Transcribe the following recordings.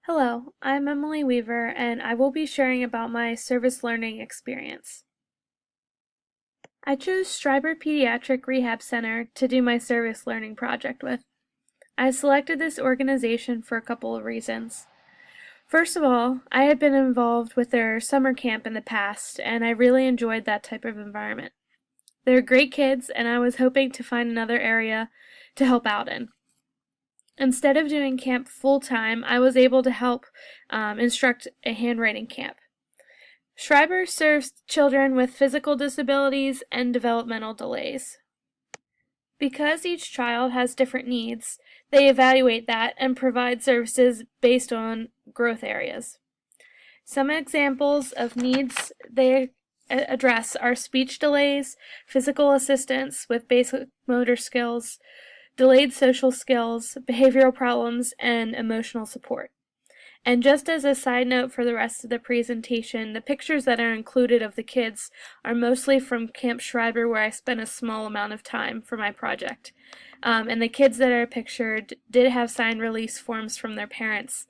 Hello, I'm Emily Weaver, and I will be sharing about my service learning experience. I chose Stryber Pediatric Rehab Center to do my service learning project with. I selected this organization for a couple of reasons. First of all, I had been involved with their summer camp in the past, and I really enjoyed that type of environment. They're great kids, and I was hoping to find another area to help out in. Instead of doing camp full-time, I was able to help instruct a handwriting camp. Schreiber serves children with physical disabilities and developmental delays. Because each child has different needs, they evaluate that and provide services based on growth areas. Some examples of needs they address are speech delays, physical assistance with basic motor skills, delayed social skills, behavioral problems, and emotional support. And just as a side note for the rest of the presentation, the pictures that are included of the kids are mostly from Camp Schreiber, where I spent a small amount of time for my project. And the kids that are pictured did have signed release forms from their parents.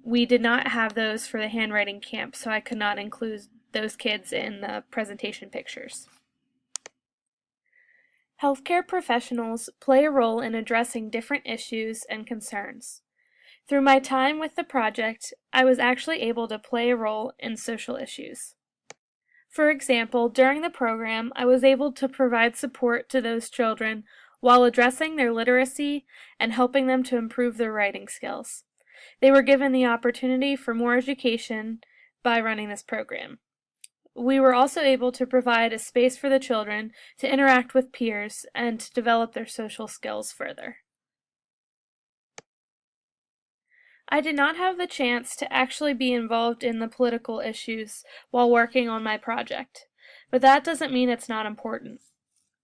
We did not have those for the handwriting camp, so I could not include those kids in the presentation pictures. Healthcare professionals play a role in addressing different issues and concerns. Through my time with the project, I was actually able to play a role in social issues. For example, during the program, I was able to provide support to those children while addressing their literacy and helping them to improve their writing skills. They were given the opportunity for more education by running this program. We were also able to provide a space for the children to interact with peers and to develop their social skills further. I did not have the chance to actually be involved in the political issues while working on my project, but that doesn't mean it's not important.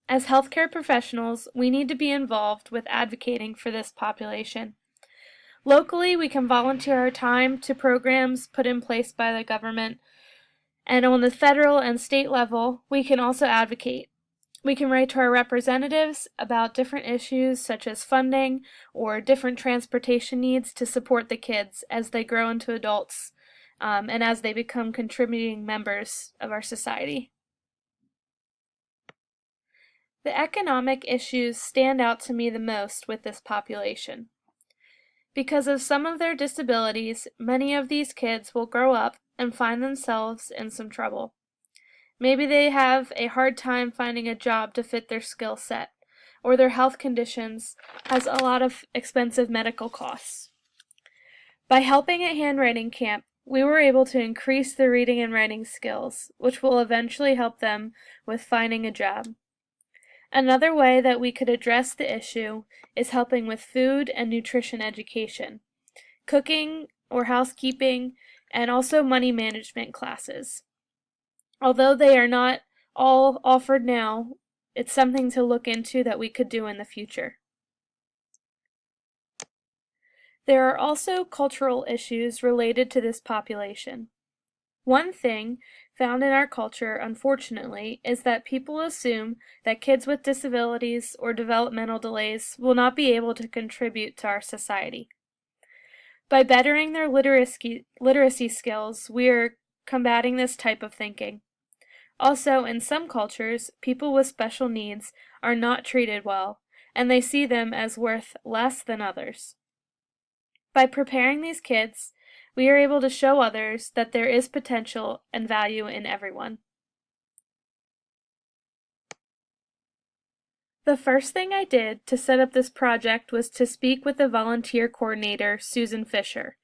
As healthcare professionals, we need to be involved with advocating for this population. Locally, we can volunteer our time to programs put in place by the government, and on the federal and state level, we can also advocate. We can write to our representatives about different issues such as funding or different transportation needs to support the kids as they grow into adults and as they become contributing members of our society. The economic issues stand out to me the most with this population. Because of some of their disabilities, many of these kids will grow up and find themselves in some trouble. Maybe they have a hard time finding a job to fit their skill set, or their health conditions has a lot of expensive medical costs. By helping at handwriting camp, we were able to increase their reading and writing skills, which will eventually help them with finding a job. Another way that we could address the issue is helping with food and nutrition education, cooking or housekeeping, and also money management classes. Although they are not all offered now, it's something to look into that we could do in the future. There are also cultural issues related to this population. One thing found in our culture, unfortunately, is that people assume that kids with disabilities or developmental delays will not be able to contribute to our society. By bettering their literacy skills, we are combating this type of thinking. Also, in some cultures, people with special needs are not treated well, and they see them as worth less than others. By preparing these kids, we are able to show others that there is potential and value in everyone. The first thing I did to set up this project was to speak with the volunteer coordinator, Susan Fisher.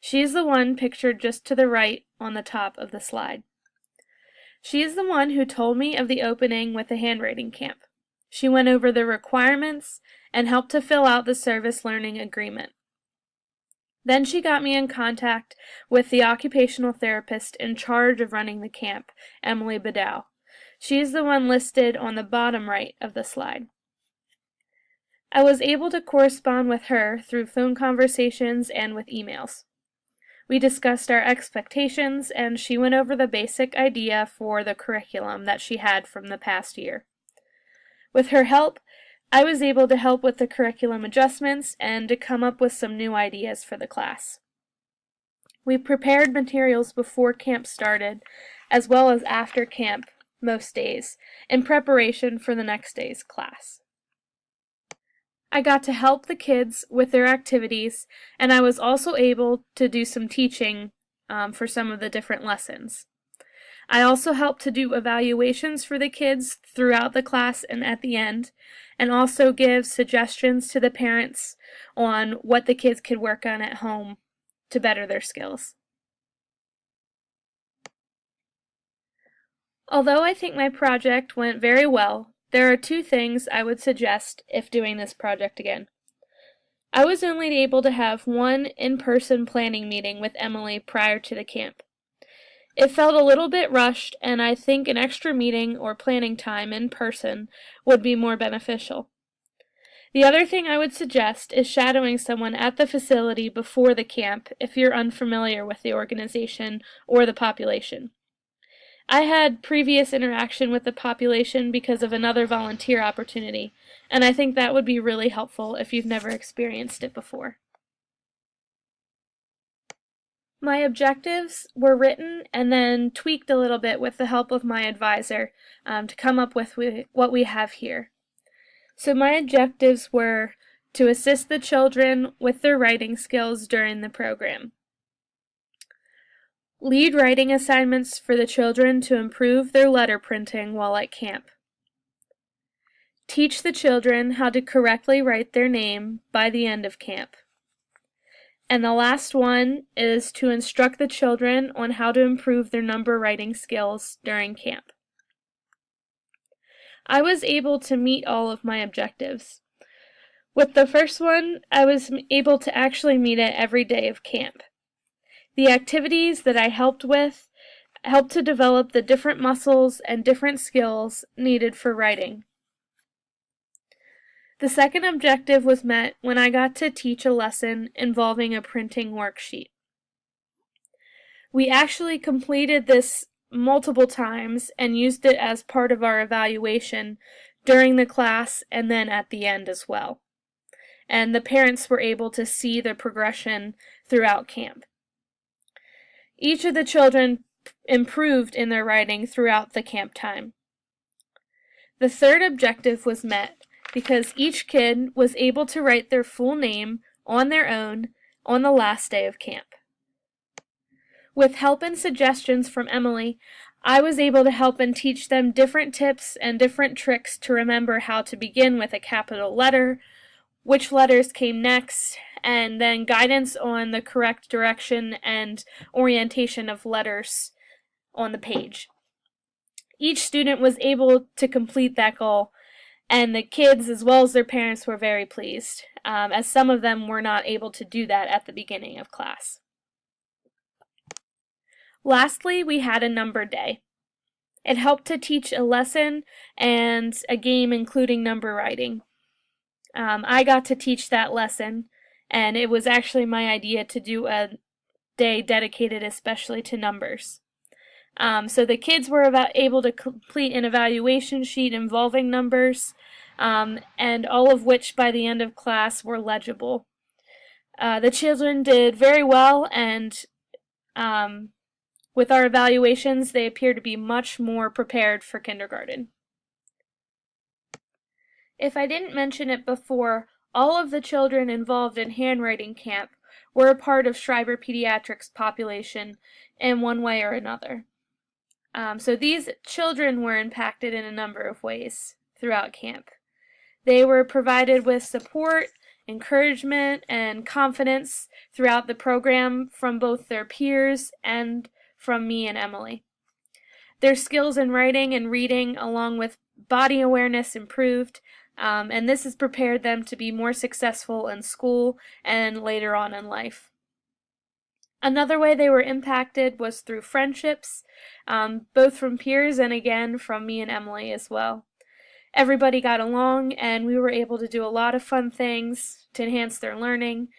She's the one pictured just to the right on the top of the slide. She is the one who told me of the opening with the handwriting camp. She went over the requirements and helped to fill out the service learning agreement. Then she got me in contact with the occupational therapist in charge of running the camp, Emily Bedau. She is the one listed on the bottom right of the slide. I was able to correspond with her through phone conversations and with emails. We discussed our expectations, and she went over the basic idea for the curriculum that she had from the past year. With her help, I was able to help with the curriculum adjustments and to come up with some new ideas for the class. We prepared materials before camp started, as well as after camp most days, in preparation for the next day's class. I got to help the kids with their activities, and I was also able to do some teaching for some of the different lessons. I also helped to do evaluations for the kids throughout the class and at the end, and also give suggestions to the parents on what the kids could work on at home to better their skills. Although I think my project went very well, there are two things I would suggest if doing this project again. I was only able to have one in-person planning meeting with Emily prior to the camp. It felt a little bit rushed, and I think an extra meeting or planning time in person would be more beneficial. The other thing I would suggest is shadowing someone at the facility before the camp if you're unfamiliar with the organization or the population. I had previous interaction with the population because of another volunteer opportunity, and I think that would be really helpful if you've never experienced it before. My objectives were written and then tweaked a little bit with the help of my advisor to come up with what we have here. So my objectives were to assist the children with their writing skills during the program. Lead writing assignments for the children to improve their letter printing while at camp. Teach the children how to correctly write their name by the end of camp. And the last one is to instruct the children on how to improve their number writing skills during camp. I was able to meet all of my objectives. With the first one, I was able to actually meet it every day of camp. The activities that I helped with helped to develop the different muscles and different skills needed for writing. The second objective was met when I got to teach a lesson involving a printing worksheet. We actually completed this multiple times and used it as part of our evaluation during the class and then at the end as well. And the parents were able to see the progression throughout camp. Each of the children improved in their writing throughout the camp time. The third objective was met because each kid was able to write their full name on their own on the last day of camp. With help and suggestions from Emily, I was able to help and teach them different tips and different tricks to remember how to begin with a capital letter, which letters came next, and then guidance on the correct direction and orientation of letters on the page. Each student was able to complete that goal, and the kids as well as their parents were very pleased, as some of them were not able to do that at the beginning of class. Lastly, we had a number day. It helped to teach a lesson and a game including number writing. I got to teach that lesson, and it was actually my idea to do a day dedicated especially to numbers. So the kids were able to complete an evaluation sheet involving numbers, and all of which by the end of class were legible. The children did very well, and with our evaluations, they appear to be much more prepared for kindergarten. If I didn't mention it before, all of the children involved in handwriting camp were a part of Schreiber Pediatrics population in one way or another. So these children were impacted in a number of ways throughout camp. They were provided with support, encouragement, and confidence throughout the program from both their peers and from me and Emily. Their skills in writing and reading, along with body awareness, improved, and this has prepared them to be more successful in school and later on in life. Another way they were impacted was through friendships, both from peers and again from me and Emily as well. Everybody got along, and we were able to do a lot of fun things to enhance their learning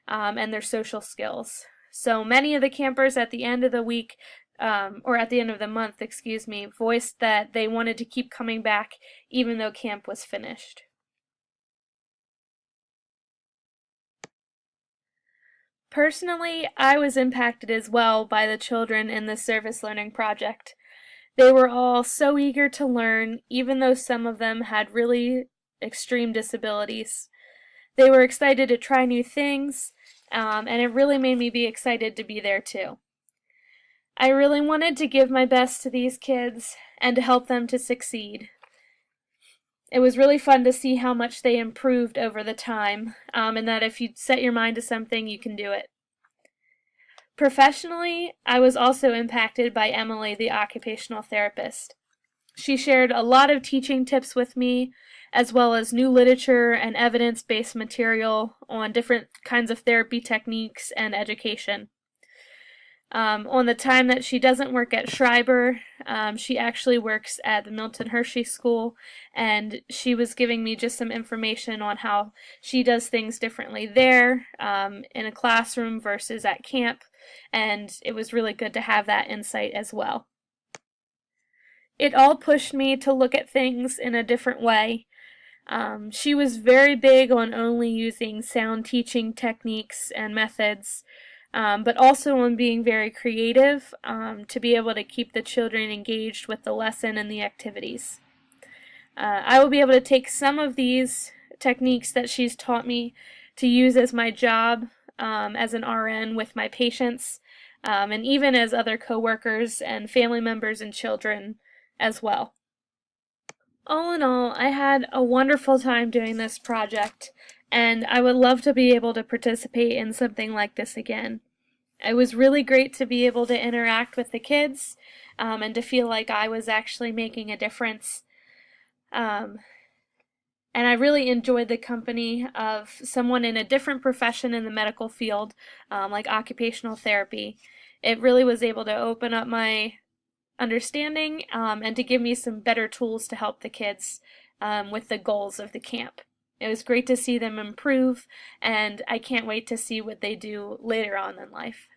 and their social skills. So many of the campers at the end of the week, or at the end of the month, voiced that they wanted to keep coming back even though camp was finished. Personally, I was impacted as well by the children in the service learning project. They were all so eager to learn, even though some of them had really extreme disabilities. They were excited to try new things, and it really made me be excited to be there too. I really wanted to give my best to these kids and to help them to succeed. It was really fun to see how much they improved over the time, and that if you set your mind to something, you can do it. Professionally, I was also impacted by Emily, the occupational therapist. She shared a lot of teaching tips with me, as well as new literature and evidence-based material on different kinds of therapy techniques and education. On the time that she doesn't work at Schreiber, she actually works at the Milton Hershey School, and she was giving me just some information on how she does things differently there, in a classroom versus at camp, and it was really good to have that insight as well. It all pushed me to look at things in a different way. She was very big on only using sound teaching techniques and methods, but also on being very creative to be able to keep the children engaged with the lesson and the activities. I will be able to take some of these techniques that she's taught me to use as my job as an RN with my patients, and even as other coworkers and family members and children as well. All in all, I had a wonderful time doing this project, and I would love to be able to participate in something like this again. It was really great to be able to interact with the kids and to feel like I was actually making a difference. And I really enjoyed the company of someone in a different profession in the medical field, like occupational therapy. It really was able to open up my understanding and to give me some better tools to help the kids with the goals of the camp. It was great to see them improve, and I can't wait to see what they do later on in life.